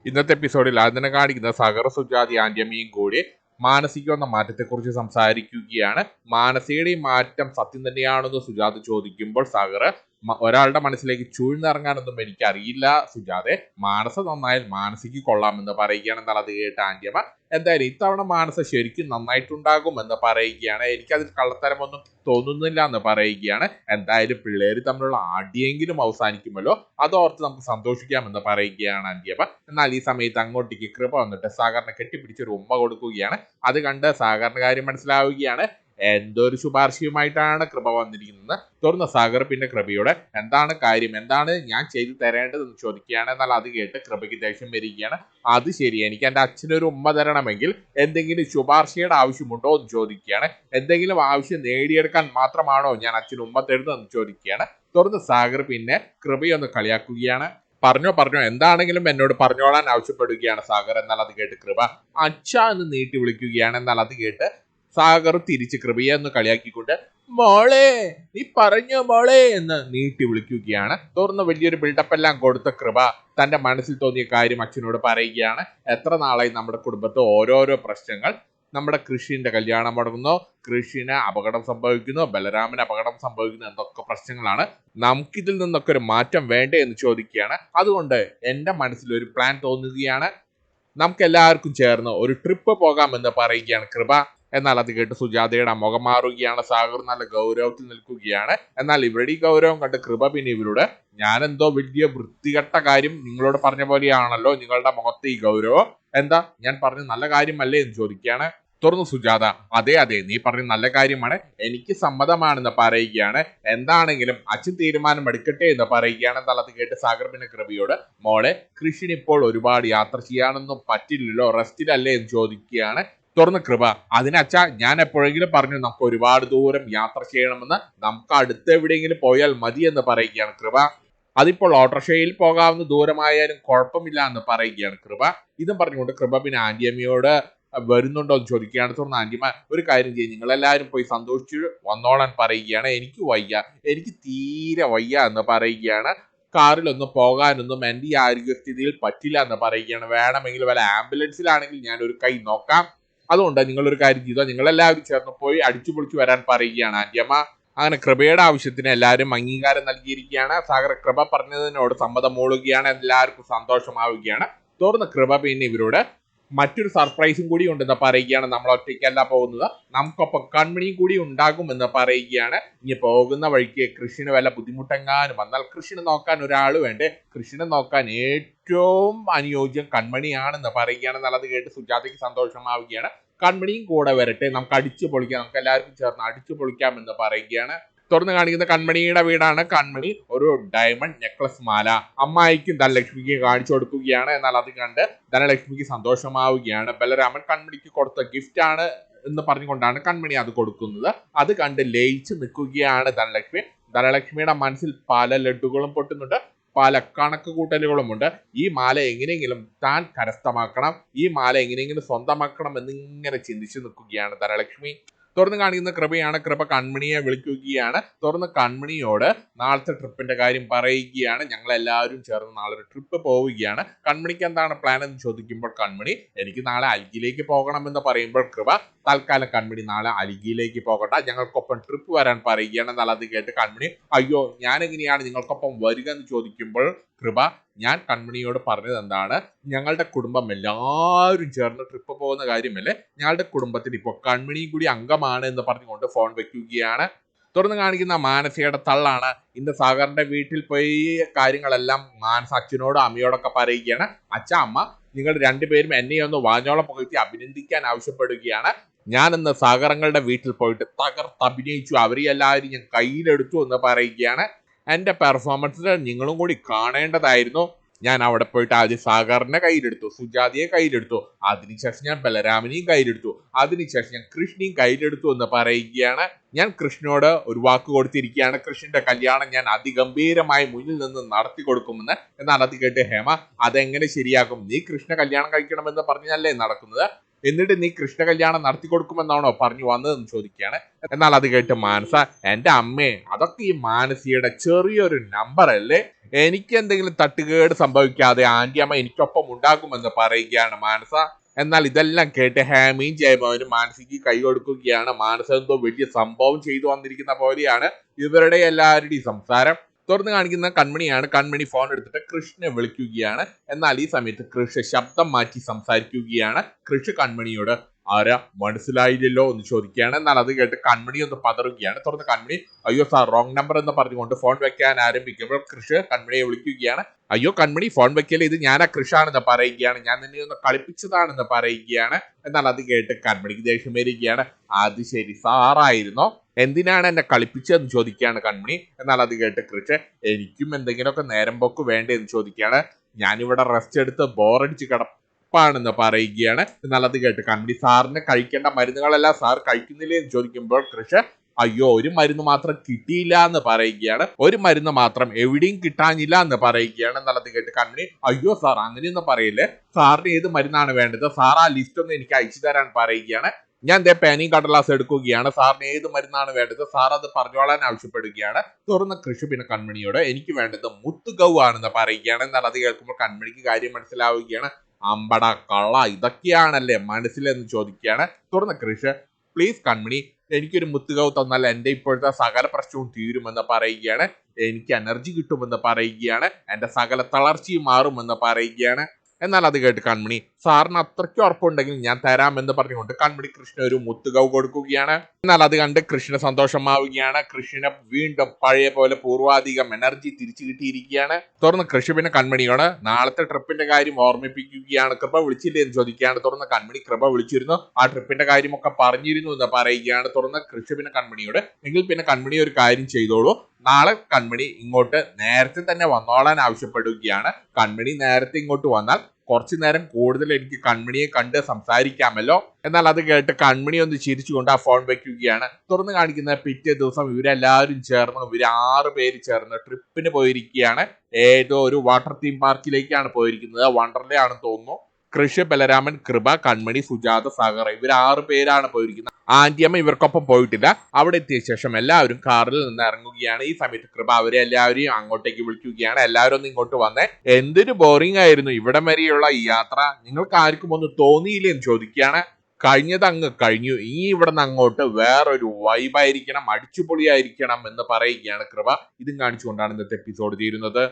ഇന്നത്തെ എപ്പിസോഡിൽ അതിനെ കാണിക്കുന്ന സഗർ സുജാതി ആന്റിയമ്മയും കൂടി മാനസിക എന്ന മാറ്റത്തെക്കുറിച്ച് സംസാരിക്കുകയാണ്. മാനസികയുടെ ഈ മാറ്റം സത്യം തന്നെയാണെന്ന് സുജാത ചോദിക്കുമ്പോൾ സഗർ ഒരാളുടെ മനസ്സിലേക്ക് ചൂഴ്ന്നിറങ്ങാനൊന്നും എനിക്കറിയില്ല സുജാതെ, മാനസ നന്നായാൽ മാനസിക്ക് കൊള്ളാമെന്ന് പറയുകയാണ്. എന്നാൽ അത് കേട്ട ആന്റിയമ്മ എന്തായാലും ഇത്തവണ മാനസ ശരിക്കും നന്നായിട്ടുണ്ടാകും എന്ന് പറയുകയാണ്. എനിക്കതിൽ കള്ളത്തരമൊന്നും തോന്നുന്നില്ല എന്ന് പറയുകയാണ്. എന്തായാലും പിള്ളേര് തമ്മിലുള്ള അടിയെങ്കിലും അവസാനിക്കുമല്ലോ, അതോർത്ത് നമുക്ക് സന്തോഷിക്കാമെന്ന് പറയുകയാണ് ആന്റിയമ്മ. എന്നാൽ ഈ സമയത്ത് അങ്ങോട്ടേക്ക് കൃപ വന്നിട്ട് സാഗറിനെ കെട്ടിപ്പിടിച്ചൊരു ഉമ്മ കൊടുക്കുകയാണ്. അത് കണ്ട് സാഗറിന്റെ കാര്യം മനസ്സിലാവുകയാണ്. എന്തോ ഒരു ശുപാർശയുമായിട്ടാണ് കൃപ വന്നിരിക്കുന്നത്. തുറന്ന സാഗർ പിന്നെ കൃപയോടെ എന്താണ് കാര്യം, എന്താണ് ഞാൻ ചെയ്തു തരേണ്ടതെന്ന് ചോദിക്കുകയാണ്. എന്നാൽ അത് കേട്ട് കൃപയ്ക്ക് ദേഷ്യം വരികയാണ്. അത് ശരി, എനിക്ക് എൻ്റെ അച്ഛനൊരു ഉമ്മ തരണമെങ്കിൽ എന്തെങ്കിലും ശുപാർശയുടെ ആവശ്യമുണ്ടോ എന്ന് ചോദിക്കുകയാണ്. എന്തെങ്കിലും ആവശ്യം നേടിയെടുക്കാൻ മാത്രമാണോ ഞാൻ അച്ഛന് ഉമ്മ തരുന്നതെന്ന് ചോദിക്കുകയാണ്. തുറന്ന് സാഗർ പിന്നെ കൃപയൊന്ന് കളിയാക്കുകയാണ്. പറഞ്ഞോ എന്താണെങ്കിലും എന്നോട് പറഞ്ഞോളാൻ ആവശ്യപ്പെടുകയാണ് സാഗർ. എന്നാൽ അത് കേട്ട് കൃപ അച്ഛ എന്ന് നീട്ടി വിളിക്കുകയാണ്. എന്നാൽ അത് കേട്ട് സാഗർ തിരിച്ച് കൃപയെ ഒന്ന് കളിയാക്കിക്കൊണ്ട് മോളെ നീ പറഞ്ഞോ മോളെ എന്ന് നീട്ടി വിളിക്കുകയാണ്. തുറന്ന് വലിയൊരു ബിൽഡപ്പ് എല്ലാം കൊടുത്ത കൃപ തന്റെ മനസ്സിൽ തോന്നിയ കാര്യം അച്ഛനോട് പറയുകയാണ്. എത്ര നാളായി നമ്മുടെ കുടുംബത്ത് ഓരോരോ പ്രശ്നങ്ങൾ, നമ്മുടെ കൃഷിന്റെ കല്യാണം മുടങ്ങുന്നു, കൃഷിന് അപകടം സംഭവിക്കുന്നു, ബലരാമന് അപകടം സംഭവിക്കുന്നു, എന്തൊക്കെ പ്രശ്നങ്ങളാണ്. നമുക്കിതിൽ നിന്നൊക്കെ ഒരു മാറ്റം വേണ്ടേ എന്ന് ചോദിക്കുകയാണ്. അതുകൊണ്ട് എൻ്റെ മനസ്സിൽ ഒരു പ്ലാൻ തോന്നുകയാണ്, നമുക്ക് എല്ലാവർക്കും ചേർന്ന് ഒരു ട്രിപ്പ് പോകാമെന്ന് പറയുകയാണ് കൃപ. എന്നാൽ അത് കേട്ട് സുജാതയുടെ മുഖം മാറുകയാണ്. സാഗർ നല്ല ഗൗരവത്തിൽ നിൽക്കുകയാണ്. എന്നാൽ ഇവരുടെ ഈ ഗൗരവം കണ്ട് കൃപ പിന്നെ ഇവരോട് ഞാനെന്തോ വലിയ വൃത്തികെട്ട കാര്യം നിങ്ങളോട് പറഞ്ഞ പോലെയാണല്ലോ നിങ്ങളുടെ മുഖത്തെ ഈ ഗൗരവം, എന്താ ഞാൻ പറഞ്ഞ നല്ല കാര്യമല്ലേ എന്ന് ചോദിക്കുകയാണ്. തുറന്നു സുജാത അതെ നീ പറഞ്ഞ നല്ല കാര്യമാണ്, എനിക്ക് സമ്മതമാണെന്ന് പറയുകയാണ്. എന്താണെങ്കിലും അച്ഛൻ തീരുമാനം എടുക്കട്ടെ എന്ന് പറയുകയാണ്. എന്നാൽ അത് കേട്ട് സാഗർ പിന്നെ കൃപയോട് മോളെ കൃഷിന് ഇപ്പോൾ ഒരുപാട് യാത്ര ചെയ്യാനൊന്നും പറ്റില്ലല്ലോ, റെസ്റ്റിലല്ലേ എന്ന് ചോദിക്കുകയാണ്. തുറന്ന് കൃപ അതിനച്ഛ ഞാൻ എപ്പോഴെങ്കിലും പറഞ്ഞു നമുക്ക് ഒരുപാട് ദൂരം യാത്ര ചെയ്യണമെന്ന്, നമുക്ക് അടുത്ത് എവിടെയെങ്കിലും പോയാൽ മതി എന്ന് പറയുകയാണ് കൃപ. അതിപ്പോൾ ഓട്ടോറിക്ഷയിൽ പോകാവുന്ന ദൂരമായാലും കുഴപ്പമില്ല എന്ന് പറയുകയാണ് കൃപ. ഇതും പറഞ്ഞുകൊണ്ട് കൃപ പിന്നെ ആന്റിയമ്മയോട് വരുന്നുണ്ടോ എന്ന് ചോദിക്കുകയാണ്. തുറന്ന് ആന്റിയമ്മ ഒരു കാര്യം ചെയ്യും, നിങ്ങളെല്ലാവരും പോയി സന്തോഷിച്ച് വന്നോളാൻ പറയുകയാണ്. എനിക്ക് വയ്യ, എനിക്ക് തീരെ വയ്യ എന്ന് പറയുകയാണ്. കാറിലൊന്നും പോകാനൊന്നും എൻ്റെ ഈ ആരോഗ്യസ്ഥിതിയിൽ പറ്റില്ല എന്ന് പറയുകയാണ്. വേണമെങ്കിൽ വല്ല ആംബുലൻസിലാണെങ്കിൽ ഞാൻ ഒരു കൈ നോക്കാം, അതുകൊണ്ട് നിങ്ങളൊരു കാര്യം ചെയ്തോ, നിങ്ങളെല്ലാവരും ചേർന്ന് പോയി അടിച്ചു പൊളിച്ചു വരാൻ പറയുകയാണ് ആന്റിയമ്മ. അങ്ങനെ കൃപയുടെ ആവശ്യത്തിന് എല്ലാവരും അംഗീകാരം നൽകിയിരിക്കുകയാണ്. സാഗർ കൃപ പറഞ്ഞതിനോട് സമ്മതം മൂളുകയാണ്. എല്ലാവർക്കും സന്തോഷമാവുകയാണ്. തുറന്ന് കൃപ പിന്നെ ഇവരോട് മറ്റൊരു സർപ്രൈസും കൂടി ഉണ്ടെന്ന് പറയുകയാണ്. നമ്മൾ ഒറ്റയ്ക്കല്ല പോകുന്നത്, നമുക്കൊപ്പം കൺമണിയും കൂടി ഉണ്ടാകുമെന്ന് പറയുകയാണ്. ഇനി പോകുന്ന വഴിക്ക് കൃഷിന് വല്ല ബുദ്ധിമുട്ടെങ്ങാനും വന്നാൽ കൃഷിനെ നോക്കാൻ ഒരാൾ വേണ്ടേ, കൃഷിനെ നോക്കാൻ ഏറ്റവും അനുയോജ്യം കൺമണിയാണെന്ന് പറയുകയാണ്. നല്ലത് കേട്ട് സുജാതയ്ക്ക് സന്തോഷമാവുകയാണ്. കൺമണിയും കൂടെ വരട്ടെ, നമുക്ക് അടിച്ചു പൊളിക്കാം, നമുക്ക് എല്ലാവർക്കും ചേർന്ന് അടിച്ചു പൊളിക്കാം എന്ന് പറയുകയാണ്. തുറന്ന് കാണിക്കുന്ന കൺമണിയുടെ വീടാണ്. കൺമണി ഒരു ഡയമണ്ട് നെക്ലസ് മാല അമ്മായിക്കും ധനലക്ഷ്മിക്ക് കാണിച്ചു കൊടുക്കുകയാണ്. എന്നാൽ അത് കണ്ട് ധനലക്ഷ്മിക്ക് സന്തോഷമാവുകയാണ്. ബലരാമൻ കൺമണിക്ക് കൊടുത്ത ഗിഫ്റ്റ് ആണ് എന്ന് പറഞ്ഞുകൊണ്ടാണ് കൺമണി അത് കൊടുക്കുന്നത്. അത് കണ്ട് ലയിച്ച് നിൽക്കുകയാണ് ധനലക്ഷ്മി. ധനലക്ഷ്മിയുടെ മനസ്സിൽ പല ലഡ്ഡുകളും പൊട്ടുന്നുണ്ട്, പല കണക്ക് കൂട്ടലുകളുമുണ്ട്. ഈ മാല എങ്ങനെയെങ്കിലും താൻ കരസ്ഥമാക്കണം, ഈ മാല എങ്ങനെയെങ്കിലും സ്വന്തമാക്കണം എന്നിങ്ങനെ ചിന്തിച്ചു നിൽക്കുകയാണ് ധനലക്ഷ്മി. തുറന്ന് കാണിക്കുന്ന കൃപയാണ്. കൃപ കൺമണിയെ വിളിക്കുകയാണ്. തുറന്ന് കൺമണിയോട് നാളത്തെ ട്രിപ്പിന്റെ കാര്യം പറയുകയാണ്. ഞങ്ങൾ എല്ലാവരും ചേർന്ന് നാളെ ഒരു ട്രിപ്പ് പോവുകയാണ്. കൺമണിക്ക് എന്താണ് പ്ലാൻ എന്ന് ചോദിക്കുമ്പോൾ കൺമണി എനിക്ക് നാളെ അൽഗിയിലേക്ക് പോകണമെന്ന് പറയുമ്പോൾ കൃപ തൽക്കാലം കൺമണി നാളെ അൽഗിയിലേക്ക് പോകട്ടെ, ഞങ്ങൾക്കൊപ്പം ട്രിപ്പ് വരാൻ പറയുകയാണ്. എന്നാൽ അത് കേട്ട് കൺമണി അയ്യോ ഞാൻ എങ്ങനെയാണ് നിങ്ങൾക്കൊപ്പം വരിക എന്ന് ചോദിക്കുമ്പോൾ കൃപ ഞാൻ കൺമണിയോട് പറഞ്ഞത് എന്താണ്, ഞങ്ങളുടെ കുടുംബം എല്ലാവരും ചേർന്ന് ട്രിപ്പ് പോകുന്ന കാര്യമല്ലേ, ഞങ്ങളുടെ കുടുംബത്തിൽ ഇപ്പോൾ കൺമണിയും കൂടി അംഗമാണ് എന്ന് പറഞ്ഞുകൊണ്ട് ഫോൺ വെക്കുകയാണ്. തുറന്ന് കാണിക്കുന്ന മാനസയുടെ തള്ളാണ്. ഇന്ന് സാഗറിന്റെ വീട്ടിൽ പോയി കാര്യങ്ങളെല്ലാം മാനസ അച്ഛനോടും അമ്മയോടൊക്കെ പറയുകയാണ്. അച്ഛ അമ്മ നിങ്ങൾ രണ്ടുപേരും എന്നെ ഒന്ന് വാഞ്ഞോളം പുകഴ്ത്തി അഭിനന്ദിക്കാൻ ആവശ്യപ്പെടുകയാണ്. ഞാൻ ഇന്ന് സാഗരങ്ങളുടെ വീട്ടിൽ പോയിട്ട് തകർത്തഭിനയിച്ചു, അവരെല്ലാവരും ഞാൻ കയ്യിലെടുത്തു എന്ന് പറയുകയാണ്. എൻ്റെ പെർഫോമൻസ് നിങ്ങളും കൂടി കാണേണ്ടതായിരുന്നു. ഞാൻ അവിടെ പോയിട്ട് ആദ്യം സാഗറിനെ കയ്യിലെടുത്തു, സുജാതിയെ കയ്യിലെടുത്തു, അതിനുശേഷം ഞാൻ ബലരാമനെയും കയ്യിലെടുത്തു, അതിനുശേഷം ഞാൻ കൃഷ്ണനെയും കയ്യിലെടുത്തു എന്ന് പറയുകയാണ്. ഞാൻ കൃഷ്ണനോട് ഒരു വാക്ക് കൊടുത്തിരിക്കുകയാണ്, കൃഷ്ണന്റെ കല്യാണം ഞാൻ അതിഗംഭീരമായി മുന്നിൽ നിന്ന് നടത്തി കൊടുക്കുമെന്ന്. എന്നാൽ അത് കേട്ട് ഹേമ അതെങ്ങനെ ശരിയാക്കും, നീ കൃഷ്ണ കല്യാണം കഴിക്കണമെന്ന് പറഞ്ഞല്ലേ നടക്കുന്നത്, എന്നിട്ട് നീ കൃഷ്ണ കല്യാണം നടത്തി കൊടുക്കുമെന്നാണോ പറഞ്ഞു വന്നതെന്ന് ചോദിക്കുകയാണ്. എന്നാൽ അത് കേട്ട് മാനസ, എന്റെ അമ്മേ, അതൊക്കെ ഈ മാനസിയുടെ ചെറിയൊരു നമ്പർ അല്ലേ, എനിക്ക് എന്തെങ്കിലും തട്ടുകേട് സംഭവിക്കാതെ ആന്റി അമ്മ എനിക്കൊപ്പം ഉണ്ടാകുമെന്ന് പറയുകയാണ് മാനസ. എന്നാൽ ഇതെല്ലാം കേട്ട് ഹാമിയും ജയമോനും മാനസിക്ക് കൈ കൊടുക്കുകയാണ്. മാനസ എന്തോ വലിയ സംഭവം ചെയ്തു വന്നിരിക്കുന്ന പോലെയാണ് ഇവരുടെ എല്ലാവരുടെയും സംസാരം. തുറന്ന് കാണിക്കുന്ന കൺമണിയാണ്. കൺമണി ഫോൺ എടുത്തിട്ട് കൃഷ്ണനെ വിളിക്കുകയാണ്. എന്നാൽ ഈ സമയത്ത് കൃഷ് ശബ്ദം മാറ്റി സംസാരിക്കുകയാണ്. കൃഷ് കൺമണിയോട് ആരാ മനസ്സിലായില്ലല്ലോ എന്ന് ചോദിക്കുകയാണ്. എന്നാൽ അത് കേട്ട് കൺമണി ഒന്ന് പതറുകയാണ്. തുറന്ന് കൺമണി അയ്യോ സാർ റോങ് നമ്പർ എന്ന് പറഞ്ഞുകൊണ്ട് ഫോൺ വെക്കാൻ ആരംഭിക്കുമ്പോൾ കൃഷ് കൺമണിയെ വിളിക്കുകയാണ്. അയ്യോ കൺമണി ഫോൺ വെക്കല്, ഇത് ഞാനാ കൃഷാണെന്ന് പറയുകയാണ്, ഞാൻ നിന്നെ ഒന്ന് കളിപ്പിച്ചതാണെന്ന് പറയുകയാണ്. എന്നാൽ അത് കേട്ട് കൺമണിക്ക് ദേഷ്യം വരികയാണ്. അത് ശരി, സാറായിരുന്നോ, എന്തിനാണ് എന്നെ കളിപ്പിച്ചതെന്ന് ചോദിക്കുകയാണ് കൺമണി. എന്നാൽ അത് കേട്ട് കൃഷ് എനിക്കും എന്തെങ്കിലുമൊക്കെ നേരം പോക്ക് വേണ്ടേ എന്ന് ചോദിക്കുകയാണ്. ഞാനിവിടെ റെസ്റ്റ് എടുത്ത് ബോറടിച്ച് കിടപ്പാണെന്ന് പറയുകയാണ്. എന്നാൽ അത് കേട്ട് കൺമണി സാറിന് കഴിക്കേണ്ട മരുന്നുകളെല്ലാം സാർ കഴിക്കുന്നില്ലേ എന്ന് ചോദിക്കുമ്പോൾ കൃഷ് അയ്യോ ഒരു മരുന്ന് മാത്രം കിട്ടിയില്ല എന്ന് പറയുകയാണ്. ഒരു മരുന്ന് മാത്രം എവിടെയും കിട്ടാനില്ല എന്ന് പറയുകയാണ്. എന്നാൽ അത് കേട്ട് കൺമണി അയ്യോ സാർ അങ്ങനെയൊന്നും പറയില്ലേ, സാറിന് ഏത് മരുന്നാണ് വേണ്ടത്, സാർ ആ ലിസ്റ്റ് ഒന്ന് എനിക്ക് അയച്ചു തരാൻ പറയുകയാണ്. ഞാൻ പേനയും കടലാസ് എടുക്കുകയാണ്, സാറിന് ഏത് മരുന്നാണ് വേണ്ടത് സാർ അത് പറഞ്ഞോളാൻ ആവശ്യപ്പെടുകയാണ്. തുറന്ന കൃഷി പിന്നെ കൺമണിയോട് എനിക്ക് വേണ്ടത് മുത്തുഗൗ ആണെന്ന് പറയുകയാണ്. എന്നാൽ അത് കേൾക്കുമ്പോൾ കൺമണിക്ക് കാര്യം മനസ്സിലാവുകയാണ്. അമ്പട കള്ള, ഇതൊക്കെയാണല്ലേ മനസ്സിലെന്ന് ചോദിക്കുകയാണ്. തുറന്ന കൃഷി പ്ലീസ് കൺമണി, എനിക്കൊരു മുത്തുഗൗ തന്നാൽ എൻ്റെ ഇപ്പോഴത്തെ സകല പ്രശ്നവും തീരുമെന്ന് പറയുകയാണ്. എനിക്ക് എനർജി കിട്ടുമെന്ന് പറയുകയാണ്. എൻ്റെ സകല തളർച്ചയും മാറുമെന്ന് പറയുകയാണ്. എന്നാൽ അത് കേട്ട് കൺമണി സാറിന് അത്രയ്ക്ക് ഉറപ്പുണ്ടെങ്കിൽ ഞാൻ തരാമെന്ന് പറഞ്ഞുകൊണ്ട് കൺമണി കൃഷ്ണ ഒരു മുത്തുഗൗ കൊടുക്കുകയാണ്. എന്നാൽ അത് കണ്ട് കൃഷ്ണ സന്തോഷമാവുകയാണ്. കൃഷ്ണന് വീണ്ടും പഴയ പോലെ പൂർവാധികം എനർജി തിരിച്ചു കിട്ടിയിരിക്കുകയാണ്. തുറന്ന് കൃഷി പിന്നെ കൺമണിയോട് നാളത്തെ ട്രിപ്പിന്റെ കാര്യം ഓർമ്മിപ്പിക്കുകയാണ്. കൃപ വിളിച്ചില്ലേ എന്ന് ചോദിക്കുകയാണ്. തുറന്ന് കൺമണി കൃപ വിളിച്ചിരുന്നു, ആ ട്രിപ്പിന്റെ കാര്യമൊക്കെ പറഞ്ഞിരുന്നു എന്ന് പറയുകയാണ്. തുറന്ന് കൃഷി പിന്നെ കൺമണിയോട് എങ്കിൽ പിന്നെ കൺമണി ഒരു കാര്യം ചെയ്തോളൂ, നാളെ കൺമണി ഇങ്ങോട്ട് നേരത്തെ തന്നെ വന്നോളാൻ ആവശ്യപ്പെടുകയാണ്. കൺമണി നേരത്തെ ഇങ്ങോട്ട് വന്നാൽ കുറച്ചു നേരം കൂടുതൽ എനിക്ക് കൺമണിയെ കണ്ട് സംസാരിക്കാമല്ലോ. എന്നാൽ അത് കേട്ട് കൺമണി ഒന്ന് ചിരിച്ചുകൊണ്ട് ആ ഫോൺ വെക്കുകയാണ്. തുറന്ന് കാണിക്കുന്ന പിറ്റേ ദിവസം ഇവരെല്ലാവരും ചേർന്ന് 6 പേര് ചേർന്ന് ട്രിപ്പിന് പോയിരിക്കുകയാണ്. ഏതോ ഒരു വാട്ടർ തീം പാർക്കിലേക്കാണ് പോയിരിക്കുന്നത്, വണ്ടർലേ ആണെന്ന് തോന്നുന്നു. കൃഷി, ബലരാമൻ, കൃപ, കൺമണി, സുജാത, സാഗർ ഇവർ 6 പേരാണ് പോയിരിക്കുന്നത്. ആന്റിയമ്മ ഇവർക്കൊപ്പം പോയിട്ടില്ല. അവിടെ എത്തിയ ശേഷം എല്ലാവരും കാറിൽ നിന്ന് ഇറങ്ങുകയാണ്. ഈ സമയത്ത് കൃപ അവരെ എല്ലാവരെയും അങ്ങോട്ടേക്ക് വിളിക്കുകയാണ്. എല്ലാവരും ഒന്ന് ഇങ്ങോട്ട് വന്നേ, എന്തൊരു ബോറിംഗ് ആയിരുന്നു ഇവിടം വരെയുള്ള ഈ യാത്ര, നിങ്ങൾക്ക് ആർക്കും ഒന്ന് തോന്നിയില്ലേ എന്ന് ചോദിക്കുകയാണ്. കഴിഞ്ഞത് അങ്ങ് കഴിഞ്ഞു, ഇനി ഇവിടെ നിന്ന് അങ്ങോട്ട് വേറൊരു വൈബായിരിക്കണം, അടിച്ചുപൊളിയായിരിക്കണം എന്ന് പറയുകയാണ് കൃപ. ഇതും കാണിച്ചുകൊണ്ടാണ് ഇന്നത്തെ എപ്പിസോഡ് തീരുന്നത്.